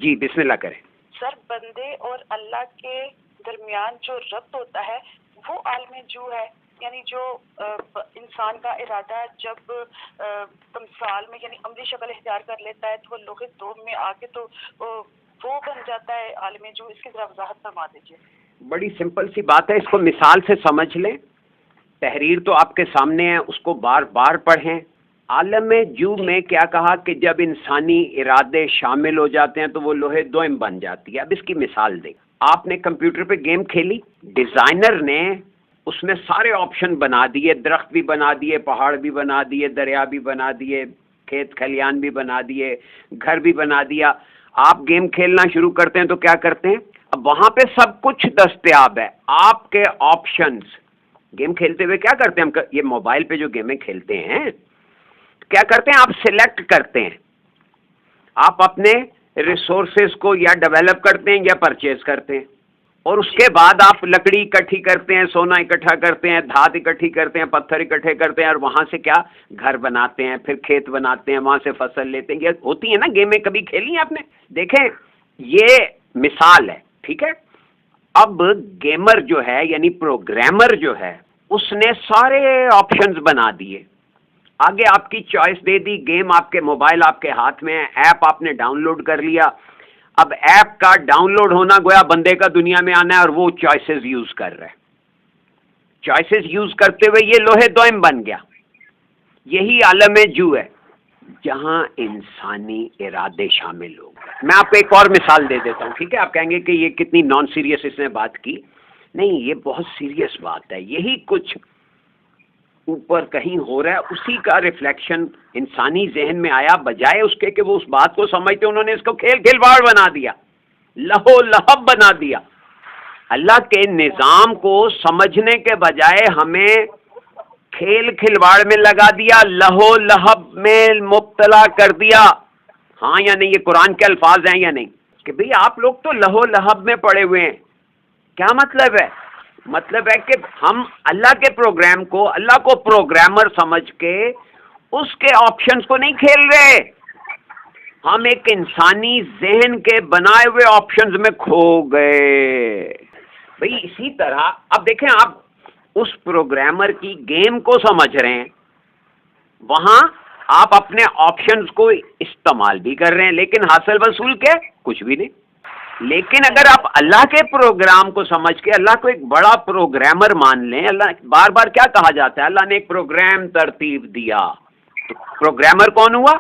جی بسم اللہ کریں. سر بندے اور اللہ کے درمیان جو ربط ہوتا ہے وہ عالم جو ہے، یعنی جو انسان کا ارادہ جب تمثال میں یعنی عملی شکل اختیار کر لیتا ہے تو وہ لوح دوم میں آ کے تو وہ بن جاتا ہے عالم جو. اس کی ذرا وضاحت فرما دیجیے. بڑی سمپل سی بات ہے، اس کو مثال سے سمجھ لیں. تحریر تو آپ کے سامنے ہے، اس کو بار بار پڑھیں. عالم جو میں کیا کہا کہ جب انسانی ارادے شامل ہو جاتے ہیں تو وہ لوح دوم بن جاتی ہے. اب اس کی مثال دیں. آپ نے کمپیوٹر پہ گیم کھیلی، ڈیزائنر نے اس میں سارے آپشن بنا دیے، درخت بھی بنا دیے، پہاڑ بھی بنا دیے، دریا بھی بنا دیے، کھیت کھلیان بھی بنا دیے، گھر بھی بنا دیا. آپ گیم کھیلنا شروع کرتے ہیں تو کیا کرتے ہیں؟ اب وہاں پہ سب کچھ دستیاب ہے، آپ کے آپشنز. گیم کھیلتے ہوئے کیا کرتے ہیں ہم؟ یہ موبائل پہ جو گیمیں کھیلتے ہیں کیا کرتے ہیں؟ آپ سلیکٹ کرتے ہیں، آپ اپنے ریسورسز کو یا ڈیولپ کرتے ہیں یا پرچیز کرتے ہیں، اور اس کے بعد آپ لکڑی اکٹھی کرتے ہیں، سونا اکٹھا کرتے ہیں، دھات اکٹھی کرتے ہیں، پتھر اکٹھے کرتے ہیں، اور وہاں سے کیا گھر بناتے ہیں، پھر کھیت بناتے ہیں، وہاں سے فصل لیتے ہیں. یہ ہوتی ہے نا گیمیں، کبھی کھیلی ہیں آپ نے؟ دیکھیں یہ مثال ہے، ٹھیک ہے. اب گیمر جو ہے یعنی پروگرامر جو ہے اس نے سارے آپشنز بنا دیے، آگے آپ کی چوائس دے دی. گیم آپ کے موبائل آپ کے ہاتھ میں ہے، ایپ آپ نے ڈاؤن لوڈ کر لیا. اب ایپ کا ڈاؤن لوڈ ہونا گویا بندے کا دنیا میں آنا ہے، اور وہ چوائسز یوز کر رہے ہیں. چوائسز یوز کرتے ہوئے یہ لوح دوم بن گیا. یہی عالم جو ہے جہاں انسانی ارادے شامل ہو گئے. میں آپ کو ایک اور مثال دے دیتا ہوں، ٹھیک ہے؟ آپ کہیں گے کہ یہ کتنی نان سیریس اس نے بات کی. نہیں، یہ بہت سیریس بات ہے. یہی کچھ اوپر کہیں ہو رہا ہے، اسی کا ریفلیکشن انسانی ذہن میں آیا. بجائے اس کے کہ وہ اس بات کو سمجھتے، انہوں نے اس کو کھیل کھلواڑ بنا دیا، لہو لہب بنا دیا. اللہ کے نظام کو سمجھنے کے بجائے ہمیں کھیل کھلواڑ میں لگا دیا، لہو لہب میں مبتلا کر دیا. ہاں یا نہیں؟ یہ قرآن کے الفاظ ہیں یا نہیں؟ کہ بھئی آپ لوگ تو لہو لہب میں پڑے ہوئے ہیں. کیا مطلب ہے؟ مطلب ہے کہ ہم اللہ کے پروگرام کو، اللہ کو پروگرامر سمجھ کے اس کے آپشنز کو نہیں کھیل رہے، ہم ایک انسانی ذہن کے بنائے ہوئے آپشنز میں کھو گئے. بھئی اسی طرح اب دیکھیں، آپ اس پروگرامر کی گیم کو سمجھ رہے ہیں، وہاں آپ اپنے آپشنز کو استعمال بھی کر رہے ہیں، لیکن حاصل وصول کے کچھ بھی نہیں. لیکن اگر آپ اللہ کے پروگرام کو سمجھ کے اللہ کو ایک بڑا پروگرامر مان لیں، اللہ بار بار کیا کہا جاتا ہے؟ اللہ نے ایک پروگرام ترتیب دیا. تو پروگرامر کون ہوا؟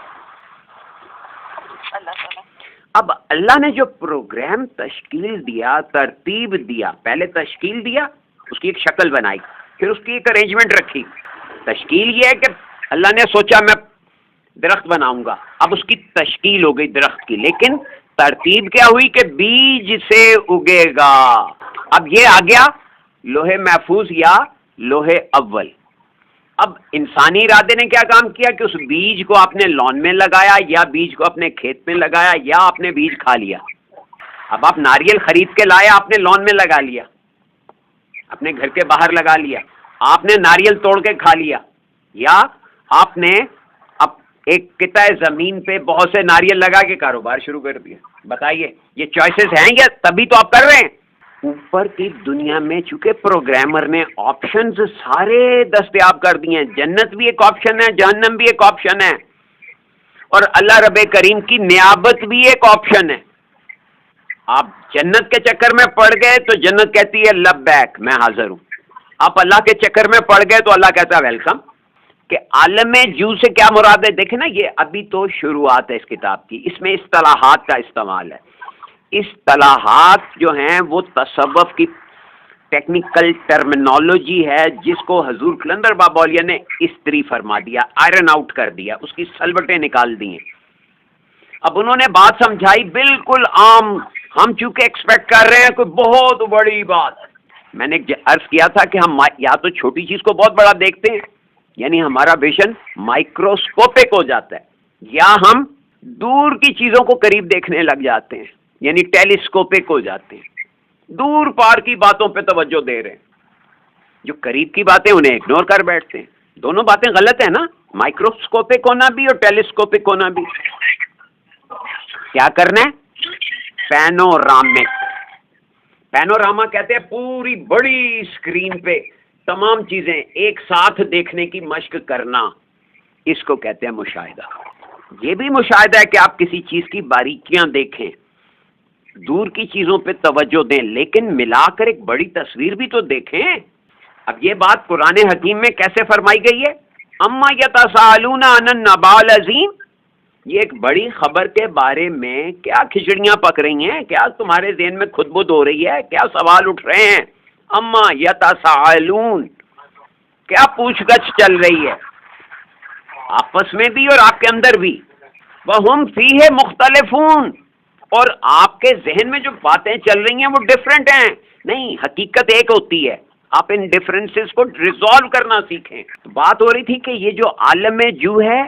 اب اللہ نے جو پروگرام تشکیل دیا، ترتیب دیا، پہلے تشکیل دیا، اس کی ایک شکل بنائی، پھر اس کی ایک ارینجمنٹ رکھی. تشکیل یہ ہے کہ اللہ نے سوچا میں درخت بناؤں گا، اب اس کی تشکیل ہو گئی درخت کی. لیکن ترتیب کیا ہوئی کہ بیج سے اگے گا. اب یہ آ گیا لوح محفوظ یا لوح اول. اب انسانی ارادے نے کیا کام کیا کہ اس بیج کو آپ نے لان میں لگایا، یا بیج کو اپنے کھیت میں لگایا، یا آپ نے بیج کھا لیا. اب آپ ناریل خرید کے لائے، آپ نے لان میں لگا لیا، اپنے گھر کے باہر لگا لیا، آپ نے ناریل توڑ کے کھا لیا، یا آپ نے اب ایک قطع زمین پہ بہت سے ناریل لگا کے کاروبار شروع کر دیا. بتائیے یہ چوائسیز ہیں یا تبھی تو آپ کر رہے ہیں؟ اوپر کی دنیا میں چونکہ پروگرامر نے آپشنز سارے دستیاب کر دیے ہیں. جنت بھی ایک آپشن ہے، جہنم بھی ایک آپشن ہے، اور اللہ رب کریم کی نیابت بھی ایک آپشن ہے. آپ جنت کے چکر میں پڑ گئے تو جنت کہتی ہے لبیک، میں حاضر ہوں. آپ اللہ کے چکر میں پڑ گئے تو اللہ کہتا ہے ویلکم. کہ عالم جو سے کیا مراد ہے؟ دیکھیں نا، یہ ابھی تو شروعات ہے اس کتاب کی، اس میں اصطلاحات کا استعمال ہے. اصطلاحات جو ہیں وہ تصوف کی ٹیکنیکل ٹرمینالوجی ہے، جس کو حضور قلندر بابا اولیاء نے استری فرما دیا، آئرن آؤٹ کر دیا، اس کی سلبٹیں نکال دی ہیں. اب انہوں نے بات سمجھائی بالکل عام. ہم چونکہ ایکسپیکٹ کر رہے ہیں کوئی بہت بڑی بات. میں نے عرض کیا تھا کہ ہم یا تو چھوٹی چیز کو بہت بڑا دیکھتے ہیں، یعنی ہمارا ویژن مائکروسکوپک ہو جاتا ہے، یا ہم دور کی چیزوں کو قریب دیکھنے لگ جاتے ہیں، یعنی ٹیلیسکوپک ہو جاتے ہیں، دور پار کی باتوں پہ توجہ دے رہے ہیں. جو قریب کی باتیں انہیں اگنور کر بیٹھتے ہیں. دونوں باتیں غلط ہیں نا، مائکروسکوپک ہونا بھی اور ٹیلیسکوپک ہونا بھی. کیا کرنا ہے؟ پینورامک. پینوراما کہتے ہیں پوری بڑی اسکرین پہ تمام چیزیں ایک ساتھ دیکھنے کی مشق کرنا، اس کو کہتے ہیں مشاہدہ. یہ بھی مشاہدہ ہے کہ آپ کسی چیز کی باریکیاں دیکھیں، دور کی چیزوں پہ توجہ دیں، لیکن ملا کر ایک بڑی تصویر بھی تو دیکھیں. اب یہ بات قرآن حکیم میں کیسے فرمائی گئی ہے؟ اما یتساءلون عن النبأ العظیم، یہ ایک بڑی خبر کے بارے میں کیا کھچڑیاں پک رہی ہیں، کیا تمہارے ذہن میں خود بد ہو رہی ہے، کیا سوال اٹھ رہے ہیں؟ اما یتساءلون، کیا پوچھ گچھ چل رہی ہے آپس میں بھی اور آپ کے اندر بھی. وہم فیہ مختلفون، اور آپ کے ذہن میں جو باتیں چل رہی ہیں وہ ڈفرینٹ ہیں. نہیں، حقیقت ایک ہوتی ہے، آپ ان ڈفرینسز کو ریزالو کرنا سیکھیں. بات ہو رہی تھی کہ یہ جو عالم جو ہے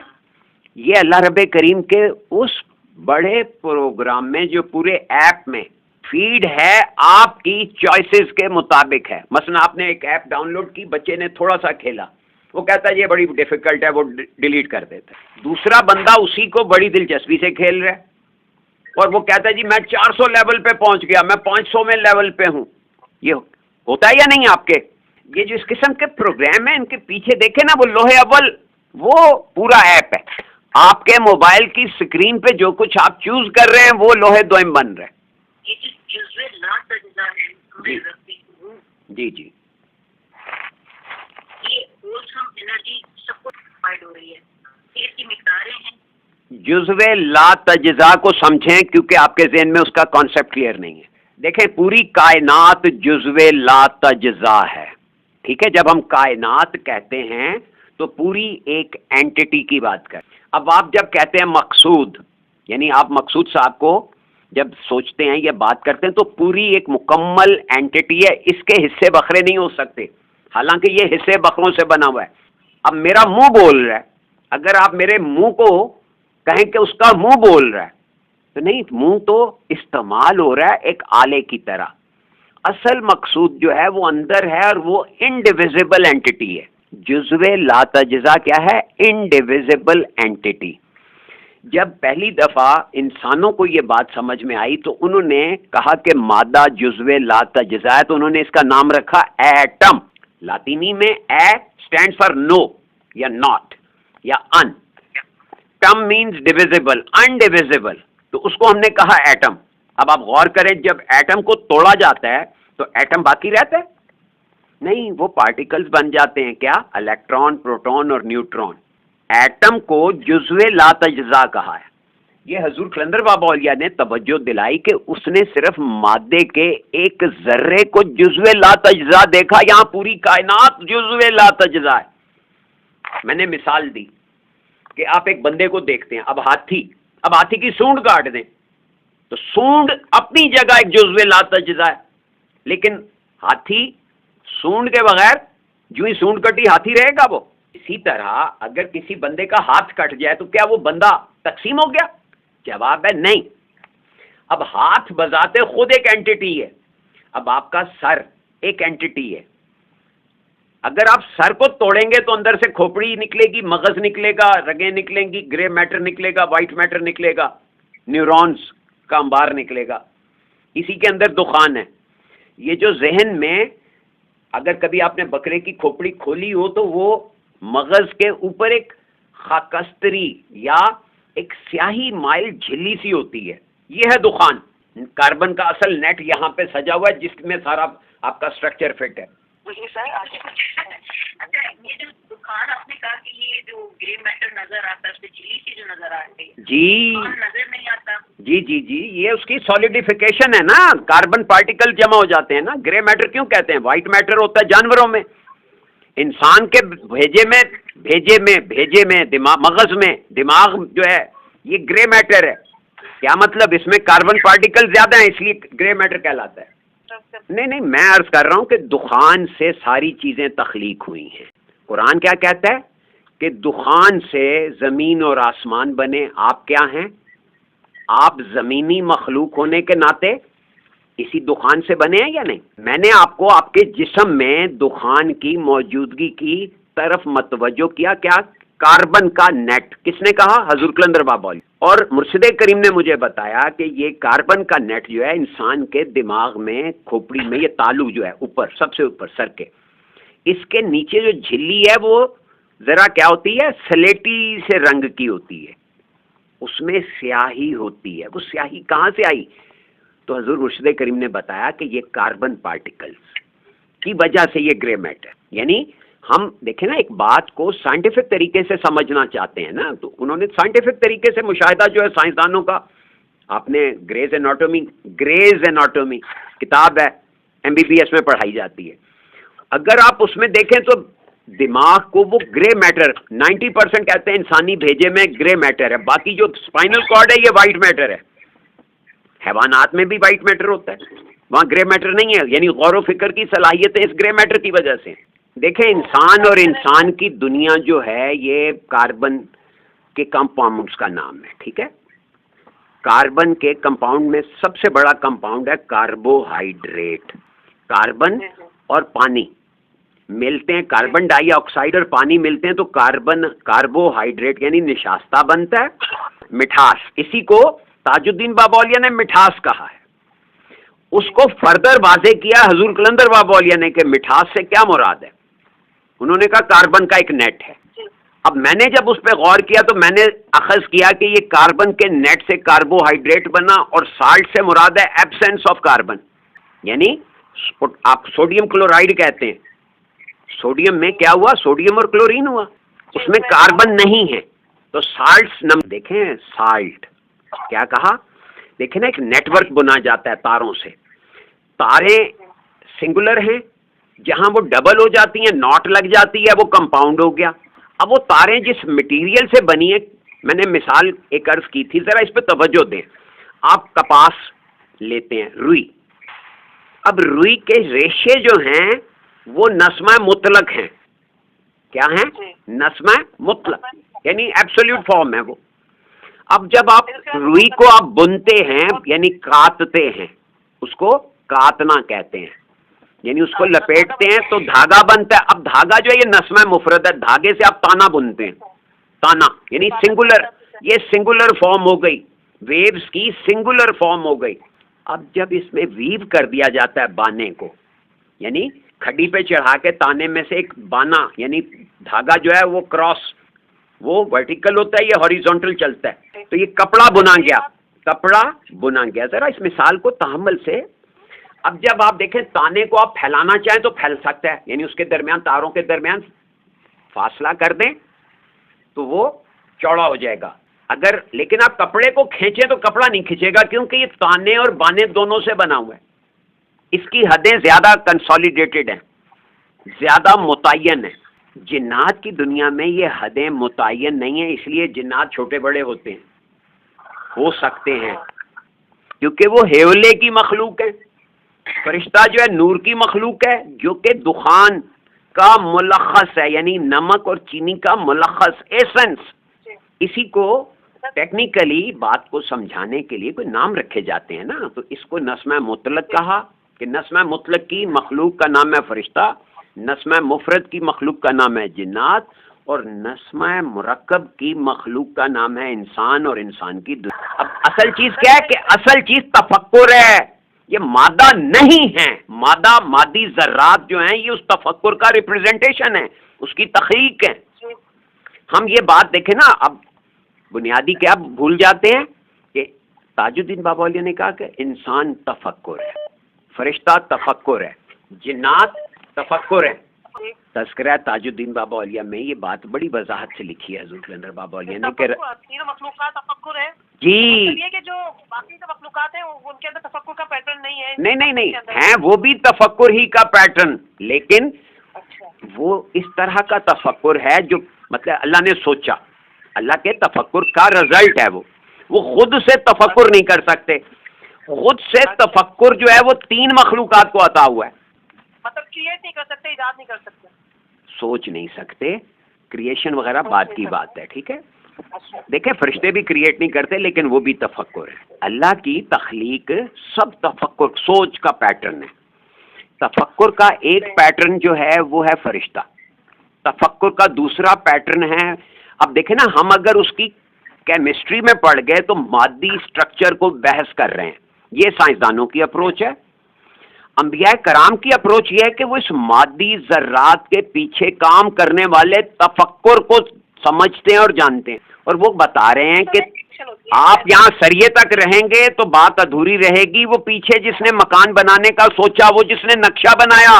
یہ اللہ رب کریم کے اس بڑے پروگرام میں جو پورے ایپ میں فیڈ ہے آپ کی چوائسز کے مطابق ہے. مثلا آپ نے ایک ایپ ڈاؤن لوڈ کی، بچے نے تھوڑا سا کھیلا، وہ کہتا ہے یہ بڑی ڈیفیکلٹ ہے، وہ ڈیلیٹ کر دیتا ہے. دوسرا بندہ اسی کو بڑی دلچسپی سے کھیل رہا ہے اور وہ کہتا ہے جی میں 400 لیول پہ پہنچ گیا، میں 500 میں لیول پہ ہوں. یہ ہوتا ہے یا نہیں آپ کے؟ یہ جو اس قسم کے پروگرام ہیں ان کے پیچھے دیکھیں نا، وہ لوہے اول وہ پورا ایپ ہے. آپ کے موبائل کی اسکرین پہ جو کچھ آپ چوز کر رہے ہیں وہ لوہے دوئم بن رہے ہیں. یہ جو جزوے لا تجزا ہے جی جی جی یہ ہولسم انرجی سب کو پرووائڈ ہو رہی ہے، اس کی مقداریں ہیں. جزوے لا تجزا کو سمجھیں کیونکہ آپ کے ذہن میں اس کا کانسیپٹ کلیئر نہیں ہے. دیکھیں پوری کائنات جزوے لا تجزا ہے، ٹھیک ہے. جب ہم کائنات کہتے ہیں تو پوری ایک اینٹی کی بات کریں. اب آپ جب کہتے ہیں مقصود، یعنی آپ مقصود صاحب کو جب سوچتے ہیں یا بات کرتے ہیں تو پوری ایک مکمل اینٹی ہے، اس کے حصے بکھرے نہیں ہو سکتے، حالانکہ یہ حصے بکھروں سے بنا ہوا ہے. اب میرا منہ بول رہا ہے، اگر آپ میرے منہ کو کہیں کہ اس کا منہ بول رہا ہے تو نہیں، منہ تو استعمال ہو رہا ہے ایک آلے کی طرح. اصل مقصود جو ہے وہ اندر ہے اور وہ انڈیویزیبل اینٹی ہے. جزوے لا تجزا کیا ہے؟ انڈیویزیبل اینٹی. جب پہلی دفعہ انسانوں کو یہ بات سمجھ میں آئی تو انہوں نے کہا کہ مادہ جزوے لا تجزا ہے، تو انہوں نے اس کا نام رکھا ایٹم. لاطینی میں اے اسٹینڈ فار نو یا ناٹ یا ان. ٹم مینز ڈیویزیبل، انڈیویزیبل، تو اس کو ہم نے کہا ایٹم. اب آپ غور کریں، جب ایٹم کو توڑا جاتا ہے تو ایٹم باقی رہتا ہے؟ نہیں، وہ پارٹیکلز بن جاتے ہیں. کیا؟ الیکٹران، پروٹون اور نیوٹرون. ایٹم کو جزوے لا تجزا کہا ہے. یہ حضور قلندر بابا اولیاء نے توجہ دلائی کہ اس نے صرف مادے کے ایک ذرے کو جزوے لا تجزا دیکھا، یہاں پوری کائنات جزوے لا تجزا ہے. میں نے مثال دی کہ آپ ایک بندے کو دیکھتے ہیں، اب ہاتھی کی سونڈ کاٹ دیں تو سونڈ اپنی جگہ ایک جزوے لا تجزا ہے، لیکن ہاتھی سونڈ کے بغیر جو ہی سونڈ کٹی ہاتھی رہے گا وہ. اسی طرح اگر کسی بندے کا ہاتھ کٹ جائے تو کیا وہ بندہ تقسیم ہو گیا؟ جواب ہے نہیں. اب ہاتھ بذات خود ایک اینٹی ہے. اب آپ کا سر ایک اینٹی ہے. اگر آپ سر کو توڑیں گے تو اندر سے کھوپڑی نکلے گی، مغز نکلے گا، رگیں نکلیں گی، گرے میٹر نکلے گا، وائٹ میٹر نکلے گا، نیورونز کا انبار نکلے گا. اسی کے اندر دخان ہے. یہ جو ذہن میں اگر کبھی آپ نے بکرے کی کھوپڑی کھولی ہو تو وہ مغز کے اوپر ایک خاکستری یا ایک سیاہی مائل جھلی سی ہوتی ہے، یہ ہے دخان. کاربن کا اصل نیٹ یہاں پہ سجا ہوا ہے جس میں سارا آپ کا اسٹرکچر فٹ ہے. جی سر آگے. اچھا، یہ جو دکان آپ نے کہا کہ یہ جو گرے میٹر نظر آتا ہے، اس پہ جھلی سی جو نظر آتی ہے، جی نظر نہیں آتا. جی یہ اس کی سالیڈیفیکیشن ہے نا، کاربن پارٹیکل جمع ہو جاتے ہیں نا. گرے میٹر کیوں کہتے ہیں؟ وائٹ میٹر ہوتا ہے جانوروں میں، انسان کے بھیجے میں مغز میں دماغ جو ہے یہ گرے میٹر ہے. کیا مطلب؟ اس میں کاربن پارٹیکل زیادہ ہیں اس لیے گرے میٹر کہلاتا ہے. نہیں، میں عرض کر رہا ہوں کہ دخان سے ساری چیزیں تخلیق ہوئی ہیں. قرآن کیا کہتا ہے کہ دخان سے زمین اور آسمان بنے. آپ کیا ہیں؟ آپ زمینی مخلوق ہونے کے ناطے اسی دخان سے بنے ہیں یا نہیں؟ میں نے آپ کو آپ کے جسم میں دخان کی موجودگی کی طرف متوجہ کیا. کیا کاربن کا نیٹ. کس نے کہا؟ حضور کلندر بابول. اور مرشد کریم نے مجھے بتایا کہ یہ کاربن کا نیٹ جو ہے انسان کے دماغ میں، کھوپڑی میں، یہ تالو جو ہے اوپر، سب سے اوپر سر کے، اس کے نیچے جو جھلی ہے وہ ذرا کیا ہوتی ہے؟ سلیٹی سے رنگ کی ہوتی ہے، اس میں سیاہی ہوتی ہے. وہ سیاہی کہاں سے آئی؟ تو حضور مرشد کریم نے بتایا کہ یہ کاربن پارٹیکلز کی وجہ سے یہ گرے میٹر. یعنی ہم دیکھیں نا، ایک بات کو سائنٹیفک طریقے سے سمجھنا چاہتے ہیں نا، تو انہوں نے سائنٹیفک طریقے سے مشاہدہ جو ہے سائنسدانوں کا، آپ نے گریز اناٹومی کتاب ہے، MBBS میں پڑھائی جاتی ہے. اگر آپ اس میں دیکھیں تو دماغ کو وہ گرے میٹر 90% کہتے ہیں انسانی بھیجے میں گرے میٹر ہے، باقی جو اسپائنل کارڈ ہے یہ وائٹ میٹر ہے. حیوانات میں بھی وائٹ میٹر ہوتا ہے، وہاں گرے میٹر نہیں ہے. یعنی غور و فکر کی صلاحیتیں اس گرے میٹر کی وجہ سے. دیکھیں انسان اور انسان کی دنیا جو ہے یہ کاربن کے کمپاؤنڈز کا نام ہے، ٹھیک ہے. کاربن کے کمپاؤنڈ میں سب سے بڑا کمپاؤنڈ ہے کاربوہائیڈریٹ. کاربن اور پانی ملتے ہیں، کاربن ڈائی آکسائڈ اور پانی ملتے ہیں تو کاربوہائیڈریٹ یعنی نشاستہ بنتا ہے، مٹھاس. اسی کو تاج الدین بابولیہ نے مٹھاس کہا ہے. اس کو فردر واضح کیا حضور کلندر بابولیہ نے کہ مٹھاس سے کیا مراد ہے. انہوں نے کہا کاربن کا ایک نیٹ ہے. اب میں نے جب اس پہ غور کیا تو میں نے اخذ کیا کہ یہ کاربن کے نیٹ سے کاربوہائیڈریٹ بنا، اور سالٹ سے مراد ہے ایبسینس آف کاربن. یعنی آپ سوڈیم کلورائڈ کہتے ہیں، سوڈیم میں کیا ہوا؟ سوڈیم اور کلورین ہوا، اس میں کاربن نہیں ہے. تو سالٹس دیکھیں، سالٹ کیا کہا؟ دیکھیں نا، ایک نیٹ ورک بنا جاتا ہے تاروں سے. تاریں سنگولر ہیں، جہاں وہ ڈبل ہو جاتی ہیں، ناٹ لگ جاتی ہے، وہ کمپاؤنڈ ہو گیا. اب وہ تاریں جس مٹیریل سے بنی ہے، میں نے مثال ایک عرض کی تھی، ذرا اس پہ توجہ دیں. آپ کپاس لیتے ہیں، روئی. اب روئی کے ریشے جو ہیں وہ نسمہ مطلق ہیں. کیا ہیں؟ نسمہ مطلق، یعنی ایبسولوٹ فارم ہے وہ. اب جب آپ روئی کو آپ بنتے ہیں یعنی کاتتے ہیں، اس کو کاتنا کہتے ہیں، یعنی اس کو لپیٹتے ہیں تو دھاگا بنتا ہے. اب دھاگا جو ہے یہ نسمہ مفرد ہے، دھاگے سے آپ تانا بنتے ہیں. تانا یعنی سنگولر، یہ سنگولر فارم ہو گئی، ویوز کی سنگولر فارم ہو گئی. اب جب اس میں ویو کر دیا جاتا ہے بانے کو، یعنی کھڈی پہ چڑھا کے تانے میں سے ایک بانا یعنی دھاگا جو ہے وہ کراس، وہ ورٹیکل ہوتا ہے، یہ ہاریزونٹل چلتا ہے. تو یہ کپڑا بنا گیا، کپڑا بنا گیا. ذرا اس مثال کو تحمل سے. اب جب آپ دیکھیں تانے کو آپ پھیلانا چاہیں تو پھیل سکتا ہے، یعنی اس کے درمیان، تاروں کے درمیان فاصلہ کر دیں تو وہ چوڑا ہو جائے گا. اگر لیکن آپ کپڑے کو کھینچیں تو کپڑا نہیں کھینچے گا، کیونکہ یہ تانے اور بانے دونوں سے بنا ہوا ہے. اس کی حدیں زیادہ کنسالیڈیٹڈ ہیں، زیادہ متعین ہیں. جنات کی دنیا میں یہ حدیں متعین نہیں ہیں، اس لیے جنات چھوٹے بڑے ہوتے ہیں، ہو سکتے ہیں، کیونکہ وہ ہیولے کی مخلوق ہے. فرشتہ جو ہے نور کی مخلوق ہے، جو کہ دخان کا ملخص ہے، یعنی نمک اور چینی کا ملخص، ایسنس. اسی کو ٹیکنیکلی بات کو سمجھانے کے لیے کوئی نام رکھے جاتے ہیں نا، تو اس کو نسمہ مطلق کہا کہ نسمہ مطلق کی مخلوق کا نام ہے فرشتہ، نسمہ مفرد کی مخلوق کا نام ہے جنات، اور نسمہ مرکب کی مخلوق کا نام ہے انسان اور انسان کی دنیا. اب اصل چیز کیا ہے کہ اصل چیز تفکر ہے، یہ مادہ نہیں ہے. مادہ، مادی ذرات جو ہیں یہ اس تفکر کا ریپرزنٹیشن ہے، اس کی تخلیق ہے. ہم یہ بات دیکھیں نا، اب بنیادی کیا بھول جاتے ہیں کہ تاج الدین بابولیہ نے کہا کہ انسان تفکر ہے، فرشتہ تفکر ہے، جنات تفکر ہے. تذکرہ تاج الدین بابولیہ میں یہ بات بڑی وضاحت سے لکھی ہے حضور کلندر بابولیہ نے کہ مخلوقات تفکر ہے جی، یہ کہ جو باقی جو مخلوقات ہیں ان کے اندر تفکر کا پیٹرن نہیں ہے. نہیں ہیں، وہ بھی تفکر ہی کا پیٹرن، لیکن وہ اس طرح کا تفکر ہے جو مطلب اللہ نے سوچا، اللہ کے تفکر کا رزلٹ ہے. وہ خود سے تفکر نہیں کر سکتے. خود سے تفکر جو ہے وہ 3 مخلوقات کو عطا ہوا ہے. مطلب کریٹ نہیں کر سکتے، ایجاد نہیں کر سکتے، سوچ نہیں سکتے، کریشن وغیرہ بعد کی بات ہے. ٹھیک ہے، دیکھیں فرشتے بھی کریٹ نہیں کرتے لیکن وہ بھی تفکر ہے. اللہ کی تخلیق سب تفکر، سوچ کا پیٹرن ہے. تفکر کا ایک پیٹرن جو ہے وہ ہے فرشتہ. تفکر کا دوسرا پیٹرن ہے اب دیکھیں نا، ہم اگر اس کی کیمسٹری میں پڑھ گئے تو مادی اسٹرکچر کو بحث کر رہے ہیں، یہ سائنسدانوں کی اپروچ ہے۔ انبیاء کرام کی اپروچ یہ ہے کہ وہ اس مادی ذرات کے پیچھے کام کرنے والے تفکر کو سمجھتے ہیں اور جانتے ہیں، اور وہ بتا رہے ہیں کہ آپ یہاں سریے تک رہیں گے تو بات ادھوری رہے گی، وہ پیچھے جس نے مکان بنانے کا سوچا، وہ جس نے نقشہ بنایا،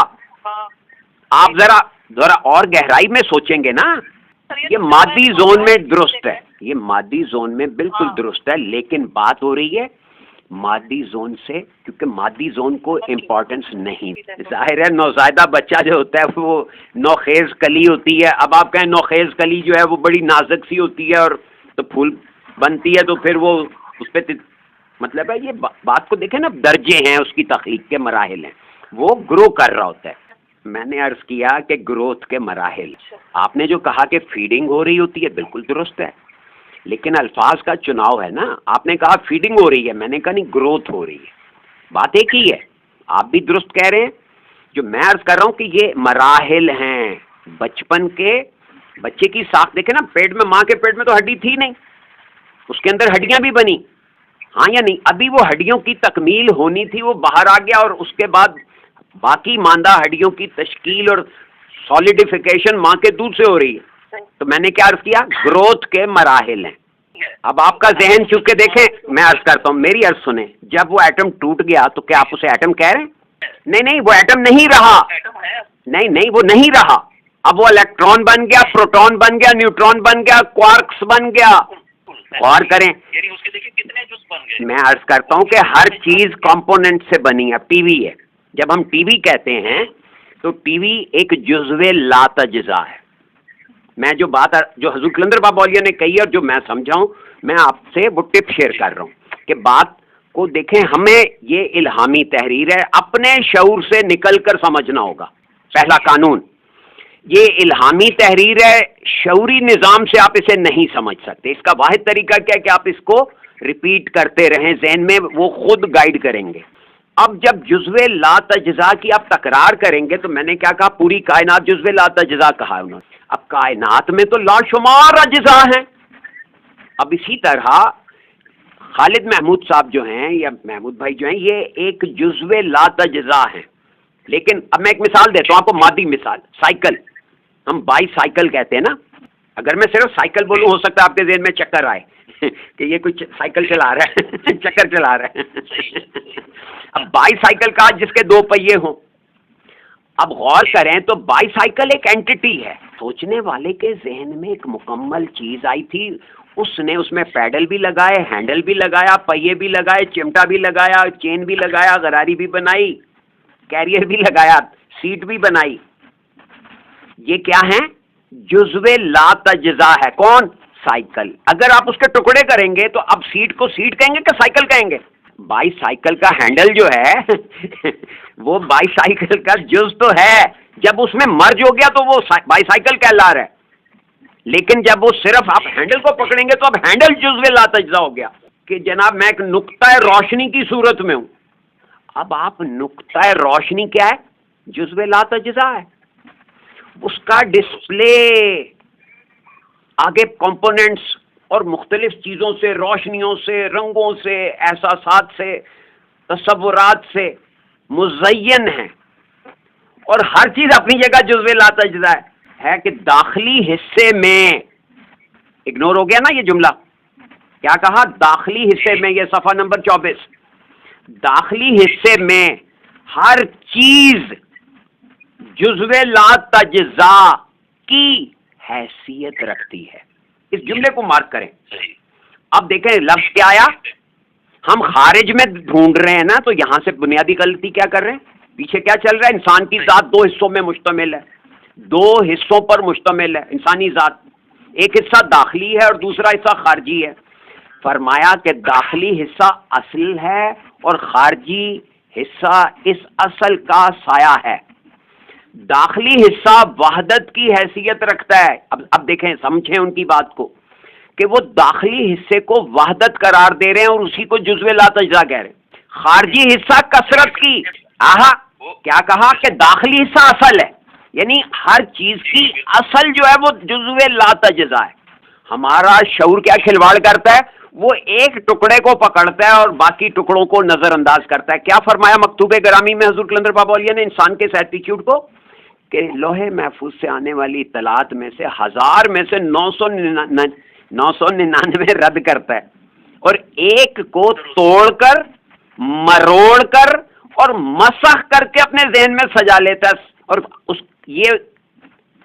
آپ ذرا اور گہرائی میں سوچیں گے نا۔ یہ مادی زون میں درست ہے، یہ مادی زون میں بالکل درست ہے، لیکن بات ہو رہی ہے مادی زون سے، کیونکہ مادی زون کو امپورٹنس نہیں، ظاہر ہے نوزائیدہ بچہ جو ہوتا ہے وہ نوخیز کلی ہوتی ہے، اب آپ کہیں نوخیز کلی جو ہے وہ بڑی نازک سی ہوتی ہے اور تو پھول بنتی ہے، تو پھر وہ اس پہ مطلب ہے، یہ بات کو دیکھیں نا، درجے ہیں اس کی تخلیق کے مراحل ہیں، وہ گرو کر رہا ہوتا ہے۔ میں نے عرض کیا کہ گروتھ کے مراحل، آپ نے جو کہا کہ فیڈنگ ہو رہی ہوتی ہے بالکل درست ہے، لیکن الفاظ کا چناؤ ہے نا، آپ نے کہا فیڈنگ ہو رہی ہے، میں نے کہا نہیں گروتھ ہو رہی ہے، بات ایک ہی ہے، آپ بھی درست کہہ رہے ہیں۔ جو میں عرض کر رہا ہوں کہ یہ مراحل ہیں بچپن کے، بچے کی ساخت دیکھیں نا، پیٹ میں، ماں کے پیٹ میں تو ہڈی تھی نہیں، اس کے اندر ہڈیاں بھی بنی، ہاں یا نہیں؟ ابھی وہ ہڈیوں کی تکمیل ہونی تھی، وہ باہر آ گیا، اور اس کے بعد باقی ماندہ ہڈیوں کی تشکیل اور سالیڈیفیکیشن ماں کے دودھ سے ہو رہی ہے۔ تو میں نے کیا عرض کیا؟ گروتھ کے مراحل ہیں۔ اب آپ کا ذہن چونکہ دیکھیں، میں عرض کرتا ہوں، میری عرض سنیں، جب وہ ایٹم ٹوٹ گیا تو کیا آپ اسے ایٹم کہہ رہے ہیں؟ نہیں، وہ ایٹم نہیں رہا، نہیں وہ نہیں رہا، اب وہ الیکٹران بن گیا، پروٹون بن گیا، نیوٹرون بن گیا، کوارکس بن گیا۔ غور کریں، میں عرض کرتا ہوں کہ ہر چیز کمپوننٹ سے بنی ہے۔ اب ٹی وی ہے، جب ہم ٹی وی کہتے ہیں تو ٹی وی ایک جزو لا تجزا ہے۔ میں جو بات جو حضور کلندر بابا اولیاء نے کہی ہے اور جو میں سمجھا ہوں، میں آپ سے وہ ٹپ شیئر کر رہا ہوں کہ بات کو دیکھیں، ہمیں یہ الہامی تحریر ہے، اپنے شعور سے نکل کر سمجھنا ہوگا۔ پہلا قانون، یہ الہامی تحریر ہے، شعوری نظام سے آپ اسے نہیں سمجھ سکتے۔ اس کا واحد طریقہ کیا ہے کہ آپ اس کو ریپیٹ کرتے رہیں ذہن میں، وہ خود گائیڈ کریں گے۔ اب جب جزو لا تجزا کی آپ تکرار کریں گے تو میں نے کیا کہا؟ پوری کائنات جزو لا تجزا کہا انہوں نے۔ اب کائنات میں تو لاشمار اجزاء ہیں۔ اب اسی طرح خالد محمود صاحب جو ہیں، یا محمود بھائی جو ہیں، یہ ایک جزو لا تجزا ہیں، لیکن اب میں ایک مثال دیتا ہوں آپ کو، مادی مثال، سائیکل، ہم بائی سائیکل کہتے ہیں نا، اگر میں صرف سائیکل بولوں ہو سکتا ہے آپ کے ذہن میں چکر آئے کہ یہ کوئی سائیکل چلا رہا ہے چکر چلا رہا ہے۔ اب بائی سائیکل کا جس کے دو پہیے ہوں، اب غور کریں تو بائی سائیکل ایک اینٹی ہے۔ سوچنے والے کے ذہن میں ایک مکمل چیز آئی تھی، اس نے اس میں پیڈل بھی لگائے، ہینڈل بھی لگایا، پہیے بھی لگائے، چمٹا بھی لگایا، چین بھی لگایا، غراری بھی بنائی، کیریئر بھی لگایا، سیٹ بھی بنائی۔ یہ کیا ہیں؟ جزو لا تجزا ہے۔ کون؟ سائیکل۔ اگر آپ اس کے ٹکڑے کریں گے تو اب سیٹ کو سیٹ کہیں گے کہ سائیکل کہیں گے؟ بائی سائیکل کا ہینڈل جو ہے وہ بائی سائیکل کا جز تو ہے، جب اس میں مرج ہو گیا تو وہ بائی سائیکل کہلا رہا ہے، لیکن جب وہ صرف آپ ہینڈل کو پکڑیں گے تو اب ہینڈل جزو لا تجزا ہو گیا کہ جناب میں ایک نقطہ روشنی کی صورت میں ہوں۔ اب آپ نقطہ روشنی کیا ہے؟ جزو لا تجزا ہے، اس کا ڈسپلے آگے کمپوننٹس اور مختلف چیزوں سے، روشنیوں سے، رنگوں سے، احساسات سے، تصورات سے مزین ہے، اور ہر چیز اپنی جگہ جزو لا تجزا ہے کہ داخلی حصے میں، اگنور ہو گیا نا یہ جملہ، کیا کہا؟ داخلی حصے میں، یہ صفحہ نمبر 24، داخلی حصے میں ہر چیز جزو لا تجزا کی حیثیت رکھتی ہے۔ اس جملے کو مارک کریں۔ اب دیکھیں لفظ کیا آیا، ہم خارج میں ڈھونڈ رہے ہیں نا، تو یہاں سے بنیادی غلطی کیا کر رہے ہیں؟ پیچھے کیا چل رہا ہے؟ انسان کی ذات دو حصوں میں مشتمل ہے، دو حصوں پر مشتمل ہے انسانی ذات، ایک حصہ داخلی ہے اور دوسرا حصہ خارجی ہے۔ فرمایا کہ داخلی حصہ اصل ہے اور خارجی حصہ اس اصل کا سایہ ہے۔ داخلی حصہ وحدت کی حیثیت رکھتا ہے۔ اب دیکھیں، سمجھیں ان کی بات کو کہ وہ داخلی حصے کو وحدت قرار دے رہے ہیں اور اسی کو جزو لا تجزا کہہ رہے ہیں۔ خارجی حصہ کثرت کی، کیا کہا کہ داخلی حصہ اصل ہے، یعنی ہر چیز کی اصل جو ہے وہ جزو لا تجزا ہے۔ ہمارا شعور کیا کھلواڑ کرتا ہے؟ وہ ایک ٹکڑے کو پکڑتا ہے اور باقی ٹکڑوں کو نظر انداز کرتا ہے. کیا فرمایا مکتوب گرامی میں حضور کلندر بابا اولیاء نے انسان کے اس ایٹیچیوڈ کو؟ کہ لوح محفوظ سے آنے والی اطلاعات میں سے 1000 میں سے 999 رد کرتا ہے، اور ایک کو توڑ کر مروڑ کر اور مسخ کر کے اپنے ذہن میں سجا لیتا ہے، اور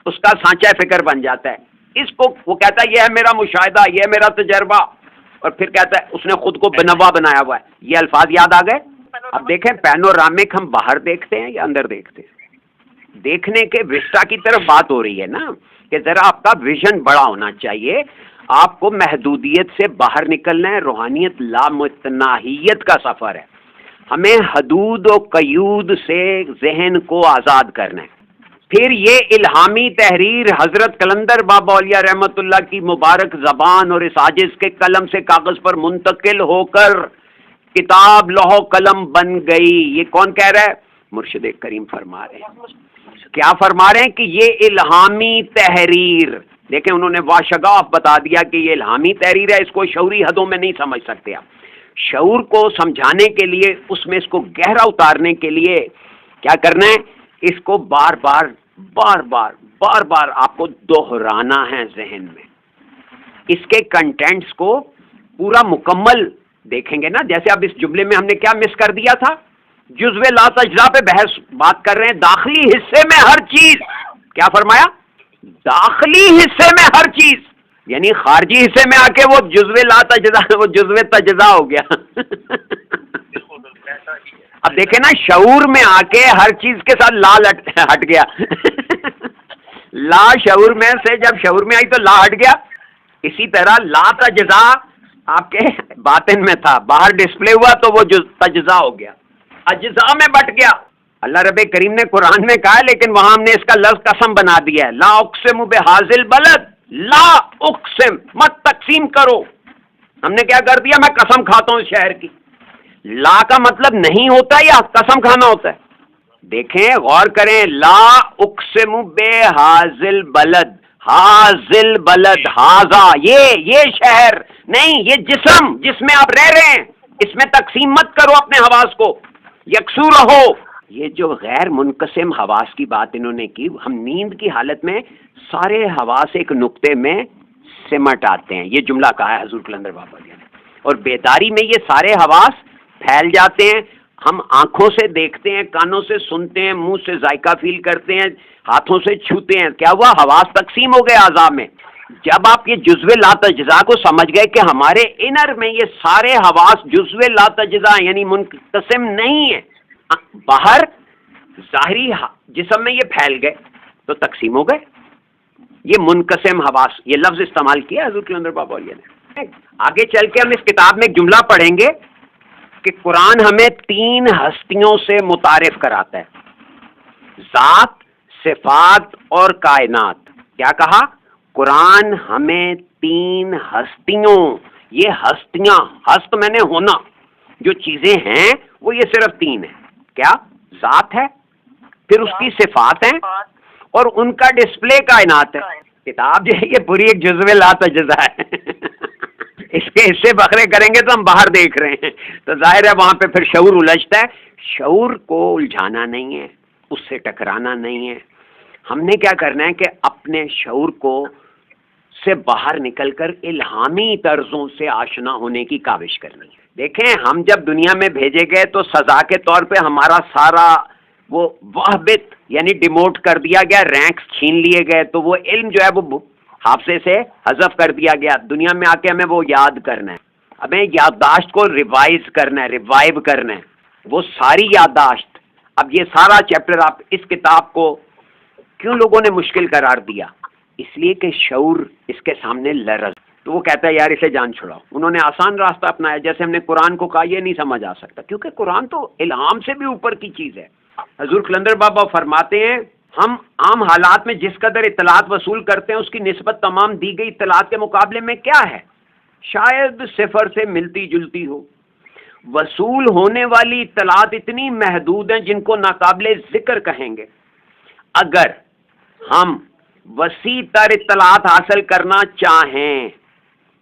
اس کا سانچہ فکر بن جاتا ہے. اس کو وہ کہتا ہے یہ ہے میرا مشاہدہ، یہ ہے میرا تجربہ، اور پھر کہتا ہے اس نے خود کو بنوا بنایا ہوا ہے. یہ الفاظ یاد آ گئے؟ اب دیکھیں پینورامک ہم باہر دیکھتے ہیں یا اندر دیکھتے ہیں؟ دیکھنے کے وسطا کی طرف بات ہو رہی ہے نا، کہ ذرا آپ کا ویژن بڑا ہونا چاہیے، آپ کو محدودیت سے باہر نکلنا ہے. روحانیت لامتناہیت کا سفر ہے، ہمیں حدود و قیود سے ذہن کو آزاد کرنا ہے. پھر یہ الہامی تحریر حضرت کلندر بابا اولیاء رحمۃ اللہ کی مبارک زبان اور اس عاجز کے قلم سے کاغذ پر منتقل ہو کر کتاب لوح و قلم بن گئی. یہ کون کہہ رہا ہے؟ مرشد کریم فرما رہے ہیں. کیا فرما رہے ہیں؟ کہ یہ الہامی تحریر، دیکھیں انہوں نے واشگاف بتا دیا کہ یہ الہامی تحریر ہے، اس کو شعوری حدوں میں نہیں سمجھ سکتے آپ. شعور کو سمجھانے کے لیے، اس میں اس کو گہرا اتارنے کے لیے کیا کرنا ہے؟ اس کو بار بار آپ کو دہرانا ہے ذہن میں. اس کے کنٹینٹس کو پورا مکمل دیکھیں گے نا. جیسے اب اس جملے میں ہم نے کیا مس کر دیا تھا؟ جزو لا تجزا پہ بحث بات کر رہے ہیں. داخلی حصے میں ہر چیز، کیا فرمایا؟ داخلی حصے میں ہر چیز، یعنی خارجی حصے میں آ کے وہ جزو لا تجزا، وہ جزو تجزا ہو گیا. اب دیکھیں نا، شعور میں آ کے ہر چیز کے ساتھ لا ہٹ گیا. لا شعور میں سے جب شعور میں آئی تو لا ہٹ گیا. اسی طرح لا تجزا آپ کے باطن میں تھا، باہر ڈسپلے ہوا تو وہ تجزا ہو گیا، اجزاء میں بٹ گیا. اللہ رب کریم نے قرآن میں کہا، لیکن وہاں ہم نے اس کا لفظ قسم بنا دیا ہے. لا اقسم بہذا البلد، لا اقسم، مت تقسیم کرو. ہم نے کیا کر دیا؟ میں قسم کھاتا ہوں اس شہر کی. لا کا مطلب نہیں ہوتا یا قسم کھانا ہوتا ہے؟ دیکھیں غور کریں. لا اقسم بہذا البلد، حاضل بلد، ہاضا، یہ شہر نہیں، یہ جسم جس میں آپ رہ رہے ہیں، اس میں تقسیم مت کرو اپنے حواس کو، یکسو رہو. یہ جو غیر منقسم حواس کی بات انہوں نے کی، ہم نیند کی حالت میں سارے حواس ایک نقطے میں سمٹ آتے ہیں. یہ جملہ کہا ہے حضور کلندر بابا نے. اور بیداری میں یہ سارے حواس پھیل جاتے ہیں. ہم آنکھوں سے دیکھتے ہیں، کانوں سے سنتے ہیں، منہ سے ذائقہ فیل کرتے ہیں، ہاتھوں سے چھوتے ہیں. کیا ہوا؟ حواس تقسیم ہو گئے اعضاء میں. جب آپ یہ جزو لا تجزا کو سمجھ گئے کہ ہمارے انر میں یہ سارے حواس جزو لا تجزا یعنی منقسم نہیں ہیں، باہر ظاہری جسم میں یہ پھیل گئے تو تقسیم ہو گئے. یہ منقسم حواس، یہ لفظ استعمال کیا حضور کلندر بابا اولیاء نے. آگے چل کے ہم اس کتاب میں ایک جملہ پڑھیں گے کہ قرآن ہمیں 3 ہستیوں سے متعارف کراتا ہے: ذات، صفات اور کائنات. کیا کہا؟ قرآن ہمیں 3 ہستیوں، یہ ہستیاں، ہست میں نے ہونا، جو چیزیں ہیں وہ یہ صرف 3 ہیں. کیا؟ ذات ہے، پھر اس کی صفات ہیں، اور ان کا ڈسپلے کائنات ہے. کتاب جو ہے یہ پوری ایک جزو لا تجزا ہے. اس کے حصے بکھرے کریں گے تو ہم باہر دیکھ رہے ہیں، تو ظاہر ہے وہاں پہ پھر شعور الجھتا ہے. شعور کو الجھانا نہیں ہے، اس سے ٹکرانا نہیں ہے. ہم نے کیا کرنا ہے کہ اپنے شعور کو سے باہر نکل کر الہامی طرزوں سے آشنا ہونے کی کاوش کرنی ہے. دیکھیں ہم جب دنیا میں بھیجے گئے تو سزا کے طور پہ ہمارا سارا وہ وہبت یعنی ڈیموٹ کر دیا گیا، رینکس چھین لیے گئے، تو وہ علم جو ہے وہ حافظے سے حذف کر دیا گیا. دنیا میں آ کے ہمیں وہ یاد کرنا ہے، ہمیں یادداشت کو ریوائز کرنا ہے، ریوائیو کرنا ہے، وہ ساری یادداشت. اب یہ سارا چیپٹر آپ اس کتاب کو کیوں لوگوں نے مشکل قرار دیا؟ اس لیے کہ شعور اس کے سامنے لرز. تو وہ کہتا ہے یار اسے جان چھڑاؤ. انہوں نے آسان راستہ اپنایا، جیسے ہم نے قرآن کو کہا یہ نہیں سمجھ آ سکتا، کیونکہ قرآن تو الہام سے بھی اوپر کی چیز ہے. حضور کلندر بابا فرماتے ہیں ہم عام حالات میں جس قدر اطلاعات وصول کرتے ہیں اس کی نسبت تمام دی گئی اطلاعات کے مقابلے میں کیا ہے؟ شاید 0 سے ملتی جلتی ہو. وصول ہونے والی اطلاعات اتنی محدود ہیں جن کو ناقابل ذکر کہیں گے. اگر ہم وسیع تر اطلاعات حاصل کرنا چاہیں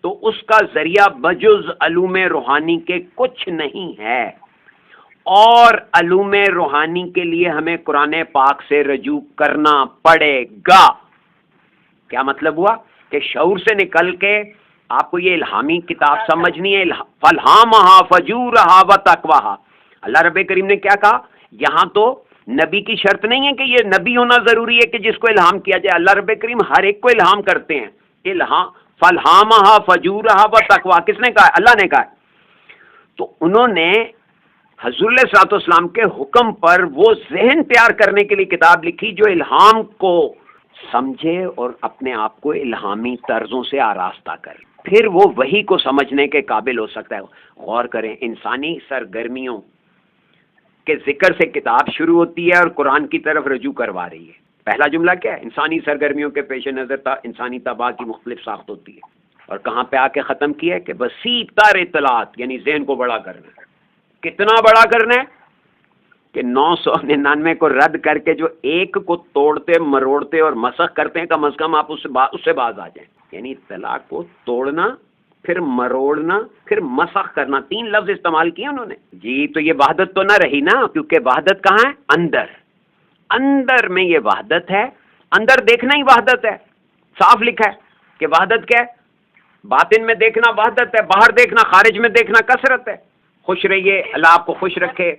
تو اس کا ذریعہ بجز علوم روحانی کے کچھ نہیں ہے، اور علوم روحانی کے لیے ہمیں قرآن پاک سے رجوع کرنا پڑے گا۔ کیا مطلب ہوا کہ شعور سے نکل کے آپ کو یہ الہامی کتاب سمجھنی ہے، فَالْهَامَهَا فَجُورَهَا وَتَقْوَاهَا۔ اللہ رب کریم نے کیا کہا؟ یہاں تو نبی کی شرط نہیں ہے کہ یہ نبی ہونا ضروری ہے کہ جس کو الہام کیا جائے، اللہ رب کریم ہر ایک کو الہام کرتے ہیں۔ الہام فَالْهَامَهَا فَجُورَهَا وَتَقْوَاهَا کس نے کہا؟ اللہ نے کہا۔ تو انہوں نے حضور علیہ الصلوۃ والسلام کے حکم پر وہ ذہن تیار کرنے کے لیے کتاب لکھی جو الہام کو سمجھے اور اپنے آپ کو الہامی طرزوں سے آراستہ کرے، پھر وہ وحی کو سمجھنے کے قابل ہو سکتا ہے۔ غور کریں، انسانی سرگرمیوں کے ذکر سے کتاب شروع ہوتی ہے اور قرآن کی طرف رجوع کروا رہی ہے۔ پہلا جملہ کیا ہے؟ انسانی سرگرمیوں کے پیش نظر انسانی تباہ کی مختلف ساخت ہوتی ہے، اور کہاں پہ آ کے ختم کیا ہے کہ وسیع تر اطلاعات، یعنی ذہن کو بڑا کرنا ہے۔ کتنا بڑا کرنا ہے کہ 999 کو رد کر کے جو ایک کو توڑتے مروڑتے اور مسخ کرتے ہیں، کم از کم آپ اس سے باز آ جائیں۔ یعنی اطلاع کو توڑنا، پھر مروڑنا، پھر مسخ کرنا، 3 لفظ استعمال کیے انہوں نے۔ جی تو یہ وحدت تو نہ رہی نا، کیونکہ وحدت کہاں ہے؟ اندر میں یہ وحدت ہے، اندر دیکھنا ہی وحدت ہے۔ صاف لکھا ہے کہ وحدت کیا ہے؟ باطن میں دیکھنا وحدت ہے، باہر دیکھنا، خارج میں دیکھنا کثرت ہے۔ خوش رہیے، اللہ آپ کو خوش رکھے۔